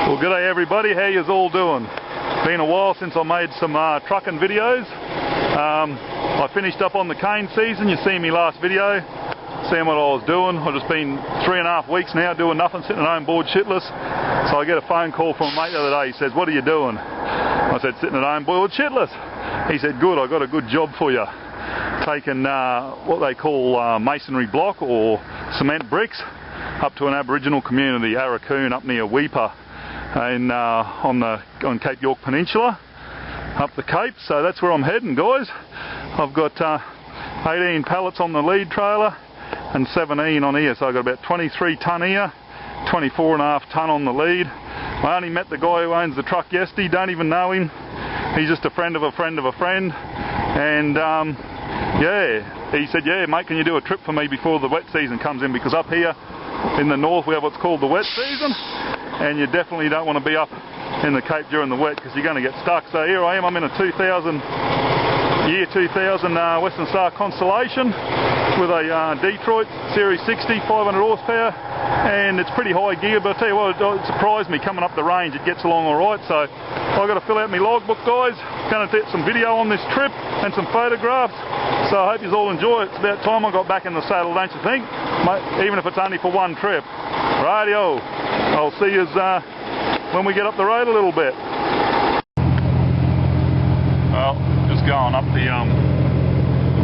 Well, g'day everybody, how yous all doing? Been a while since I made some trucking videos. I finished up on the cane season. You seen me last video, seeing what I was doing. I've just been 3.5 weeks now doing nothing, sitting at home bored shitless. So I get a phone call from a mate the other day. He says, "What are you doing?" I said, "Sitting at home bored shitless." He said, "Good, I got a good job for you. Taking what they call masonry block or cement bricks up to an Aboriginal community, Arracoon, up near Weipa, on Cape York Peninsula, up the Cape. So that's where I'm heading, guys. I've got 18 pallets on the lead trailer and 17 on here, so I've got about 23 tonne here, 24.5 tonne on the lead. I only met the guy who owns the truck yesterday, don't even know him. He's just a friend of a friend of a friend, and yeah, he said, "Yeah mate, can you do a trip for me before the wet season comes in, because up here in the north we have what's called the wet season, and you definitely don't want to be up in the Cape during the wet because you're going to get stuck." So here I am, I'm in a year 2000 Western Star Constellation with a Detroit Series 60, 500 horsepower, and it's pretty high gear, but I tell you what, it surprised me coming up the range. It gets along alright, so I've got to fill out my logbook, guys. Going to get some video on this trip and some photographs, so I hope you all enjoy it. It's about time I got back in the saddle, don't you think? Even if it's only for one trip. Rightio, I'll see you when we get up the road a little bit. Well, just going up the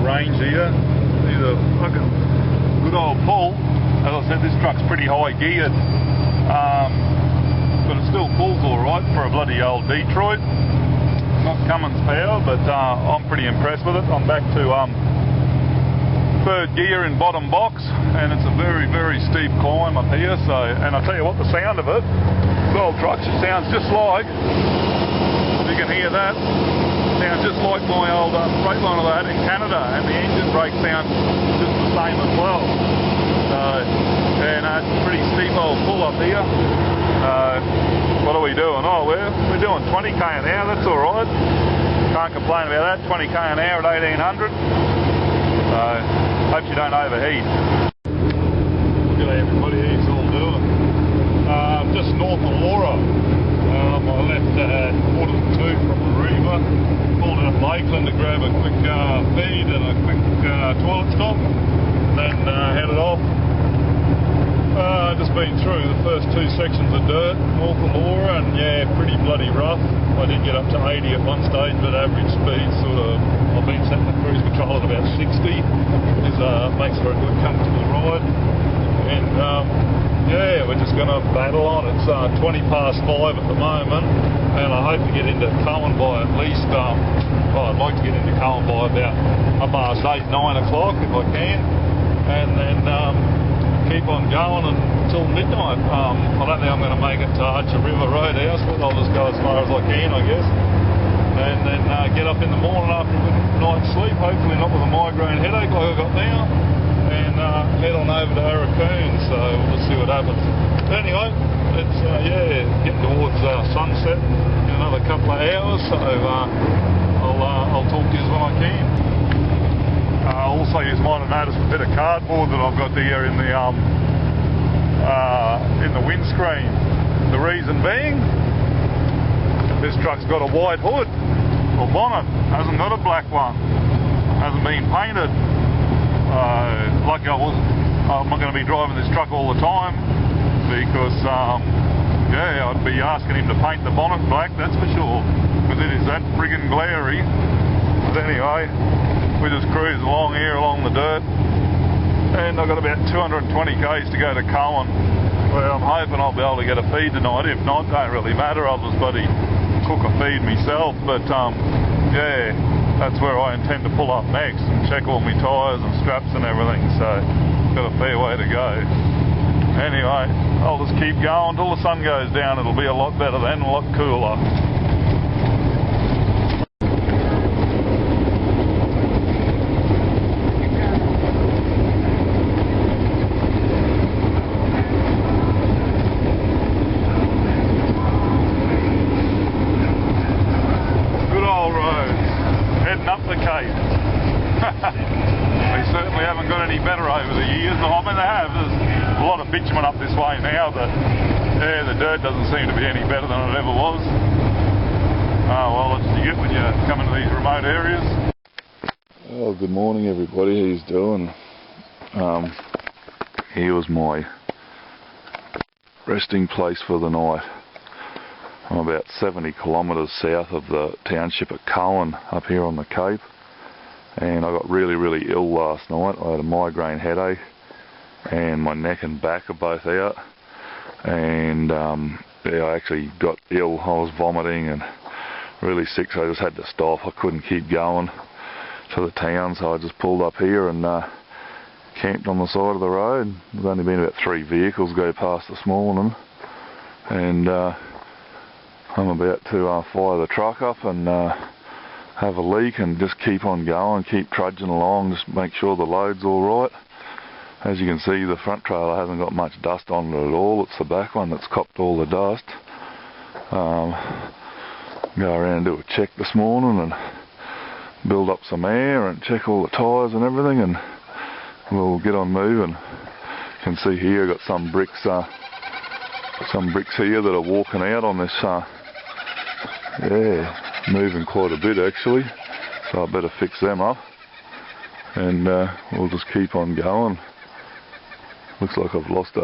range here. See the fucking good old pull. As I said, this truck's pretty high geared, but it still pulls alright for a bloody old Detroit. Not Cummins power, but I'm pretty impressed with it. I'm back to third gear in bottom box, and it's a very, very steep climb up here. So, and I tell you what, the sound of it, the old truck, it sounds just like, if you can hear that, sounds just like my old Freightliner I had in Canada, and the engine brake sounds just the same as well. So, yeah, no, it's a pretty steep old pull up here. What are we doing? Oh, we're doing 20k an hour, that's alright. Can't complain about that, 20k an hour at 1800. So, hope you don't overheat. G'day everybody, how you all doing? Just north of Laura. I left at 1:45 from the river, pulled in at Lakeland to grab a quick feed and a quick toilet stop, then headed off. Just been through the first 2 sections of dirt north of Laura, and yeah, pretty bloody rough. I did get up to 80 at one stage, but average speed I've been setting the cruise control at about 60. Makes for a good comfortable ride. And yeah, we're just going to battle on. It's 20 past 5 at the moment, and I hope to get into Cowan by at least, I'd like to get into Cowan by about 8, 9 o'clock if I can, and then keep on going until midnight. I don't think I'm going to make it to Archer River Roadhouse, but I'll just go as far as I can, I guess, and then get up in the morning after a good night's sleep, hopefully not with a migraine headache like I've got now, and head on over to Arracoon. So we'll just see what happens. But anyway, it's yeah, getting towards sunset in another couple of hours, so I'll talk to you when I can. Also, you might have noticed a bit of cardboard that I've got here in the windscreen. The reason being, this truck's got a white hood or bonnet, hasn't got a black one, hasn't been painted. Lucky I'm not going to be driving this truck all the time, because yeah, I'd be asking him to paint the bonnet black, that's for sure, because it is that friggin' glary. But anyway, we just cruise along here along the dirt, and I've got about 220 k's to go to Cowan, where I'm hoping I'll be able to get a feed tonight. If not, don't really matter, I'll just bloody cook a feed myself. But yeah, that's where I intend to pull up next and check all my tyres and straps and everything, so got a fair way to go. Anyway, I'll just keep going until the sun goes down. It'll be a lot better then, a lot cooler. They certainly haven't got any better over the years. I mean, they have. There's a lot of bitumen up this way now, but Yeah, the dirt doesn't seem to be any better than it ever was. Oh well, that's what you get when you come into these remote areas. Oh, good morning everybody, how you doing? Here was my resting place for the night. I'm about 70 kilometres south of the township of Cowan up here on the Cape, and I got really ill last night. I had a migraine headache and my neck and back are both out, and yeah, I actually got ill. I was vomiting and really sick, so I just had to stop. I couldn't keep going to the town, so I just pulled up here and camped on the side of the road. There's only been about 3 vehicles go past this morning, and I'm about to fire the truck up and have a leak and just keep on going, keep trudging along, just make sure the load's all right. As you can see, the front trailer hasn't got much dust on it at all. It's the back one that's copped all the dust. Go around and do a check this morning and build up some air and check all the tyres and everything, and we'll get on moving. You can see here I've got some bricks here that are walking out on this, yeah, moving quite a bit actually, so I better fix them up, and we'll just keep on going. Looks like I've lost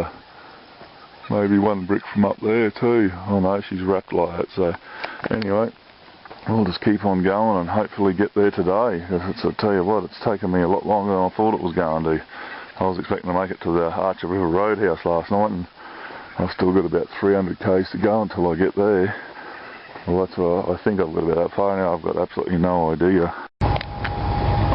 maybe 1 brick from up there too. Oh no, she's wrapped like that. So anyway, we'll just keep on going and hopefully get there today. I'll tell you what, it's taken me a lot longer than I thought it was going to. I was expecting to make it to the Archer River Roadhouse last night, and I've still got about 300 k's to go until I get there. Well, that's what I think I've got about that far now. I've got absolutely no idea.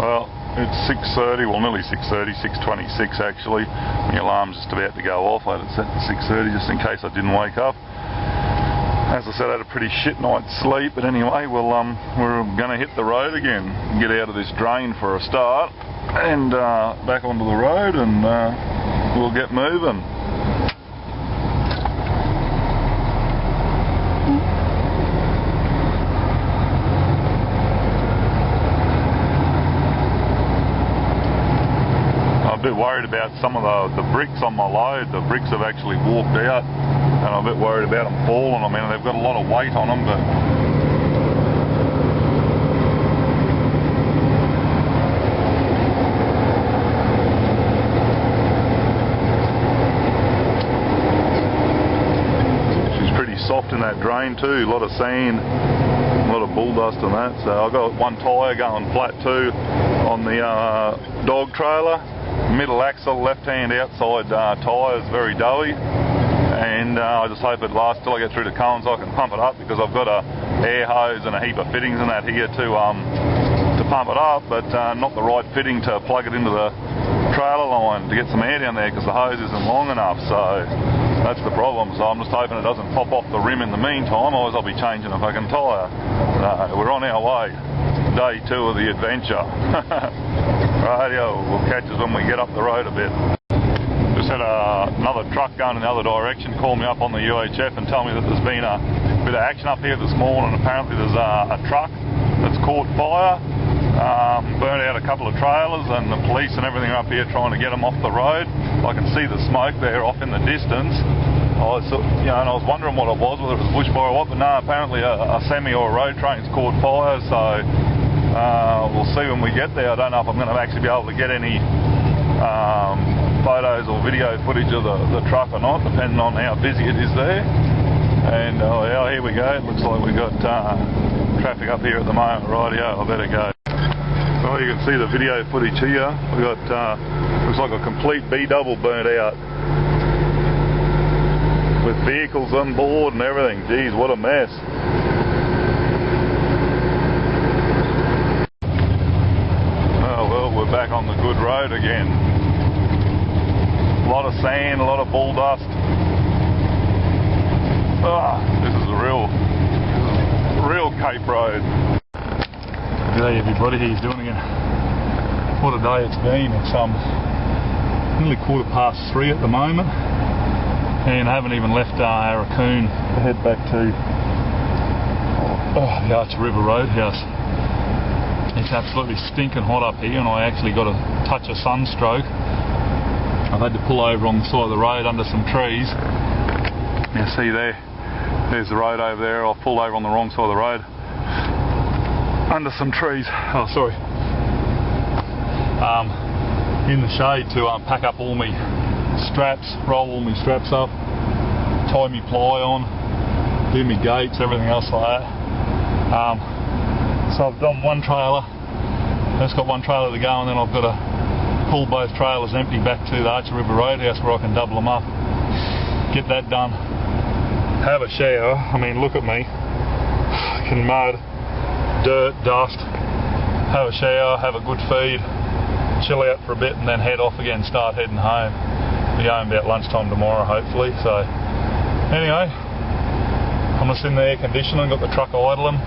Well, it's 6:30, well nearly 6:30, 6:26 actually. The alarm's just about to go off. I had it set to 6:30 just in case I didn't wake up. As I said, I had a pretty shit night's sleep, but anyway, well, we're going to hit the road again, get out of this drain for a start, and back onto the road, and we'll get moving. I'm a bit worried about some of the bricks on my load. The bricks have actually walked out, and I'm a bit worried about them falling. I mean, they've got a lot of weight on them, but she's pretty soft in that drain too. A lot of sand, a lot of bull dust and that. So I've got one tyre going flat too on the dog trailer. Middle axle, left-hand outside tyre is very doughy, and I just hope it lasts till I get through to Cowan so I can pump it up, because I've got a air hose and a heap of fittings and that here to pump it up, but not the right fitting to plug it into the trailer line to get some air down there, because the hose isn't long enough. So that's the problem. So I'm just hoping it doesn't pop off the rim in the meantime, otherwise I'll be changing a fucking tyre. We're on our way. Day 2 of the adventure. Rightio, we'll catch us when we get up the road a bit. Just had another truck going in the other direction call me up on the UHF and tell me that there's been a bit of action up here this morning. Apparently there's a truck that's caught fire, burnt out a couple of trailers, and the police and everything are up here trying to get them off the road. I can see the smoke there off in the distance. I was wondering what it was, whether it was bushfire or what, but no, apparently a semi or a road train's caught fire, so we'll see when we get there. I don't know if I'm going to actually be able to get any photos or video footage of the truck or not, depending on how busy it is there. And yeah, here we go. It looks like we've got traffic up here at the moment. Rightio, I better go. Well, you can see the video footage here. We've got, looks like a complete B-double burnt out, with vehicles on board and everything. Geez, what a mess. Oh well, we're back on the good road again. A lot of sand, a lot of bull dust. This is a real Cape road. G'day everybody, how you doing again? What a day it's been. It's nearly 3:15 at the moment, and I haven't even left Arracoon to head back to the Archer River Roadhouse. It's absolutely stinking hot up here, and I actually got a touch of sunstroke. I've had to pull over on the side of the road under some trees You see there's the road over there. I've pulled over on the wrong side of the road under some trees. Oh, sorry. In the shade to pack up all my straps, roll all my straps up, tie my ply on, do my gates, everything else like that. So I've done one trailer. I've just got one trailer to go, and then I've got to pull both trailers empty back to the Archer River Roadhouse where I can double them up. Get that done. Have a shower. I mean, look at me. Fucking mud, dirt, dust. Have a shower, have a good feed, chill out for a bit, and then head off again, start heading home. Be home about lunchtime tomorrow, hopefully. So, anyway, I'm just in the air conditioning, got the truck idling,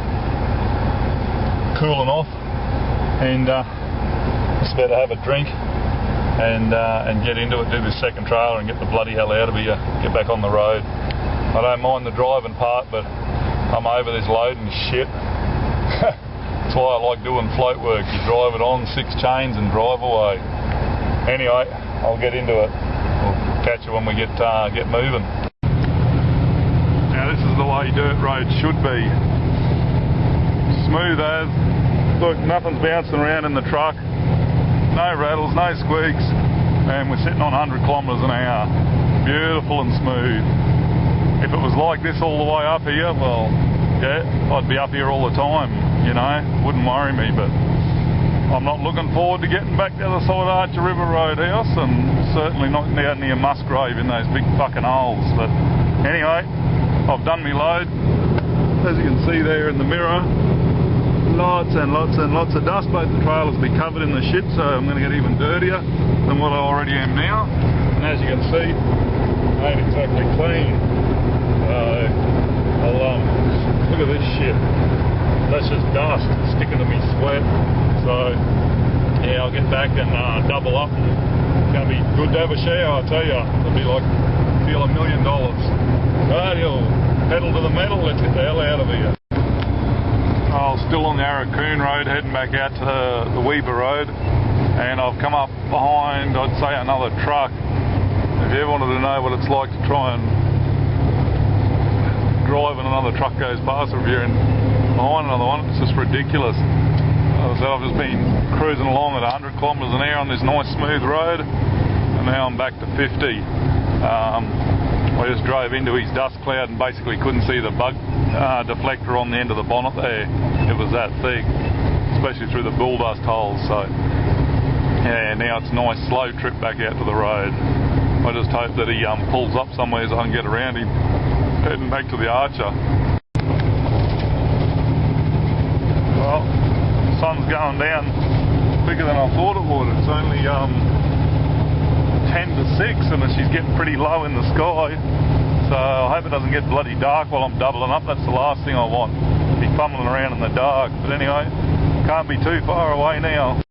cooling off, and just about to have a drink and get into it, do this second trailer and get the bloody hell out of here, get back on the road. I don't mind the driving part, but I'm over this loading shit. That's why I like doing float work. You drive it on 6 chains and drive away. Anyway, I'll get into it. We'll catch you when we get moving. Now this is the way dirt roads should be. Smooth as. Look, nothing's bouncing around in the truck. No rattles, no squeaks, and we're sitting on 100 kilometres an hour. Beautiful and smooth. If it was like this all the way up here, well, yeah, I'd be up here all the time, you know, wouldn't worry me, but I'm not looking forward to getting back to the other side of Archer River Roadhouse, and certainly not down near Musgrave in those big fucking holes. But anyway, I've done my load. As you can see there in the mirror, lots and lots and lots of dust. Both the trailers will be covered in the shit, so I'm going to get even dirtier than what I already am now. And as you can see, ain't exactly clean. Look at this shit. That's just dust sticking to me sweat. So yeah, I'll get back and double up. It's going to be good to have a shower, I tell you. It'll be like feel $1 million. Right, you'll pedal to the metal. Let's get the hell out of here. Oh, still on the Arracoon Road, heading back out to the Weber Road, and I've come up behind, I'd say, another truck. If you ever wanted to know what it's like to try and drive and another truck goes past, or if you're behind another one, it's just ridiculous. So I've just been cruising along at 100 kilometres an hour on this nice smooth road, and now I'm back to 50. I just drove into his dust cloud and basically couldn't see the bug deflector on the end of the bonnet there. It was that thick, especially through the bull dust holes. So yeah, now it's a nice slow trip back out to the road. I just hope that he pulls up somewhere so I can get around him heading back to the Archer. Well, the sun's going down quicker than I thought it would. It's only 10 to 6 and she's getting pretty low in the sky, so I hope it doesn't get bloody dark while I'm doubling up. That's the last thing I want, be fumbling around in the dark. But anyway, can't be too far away now.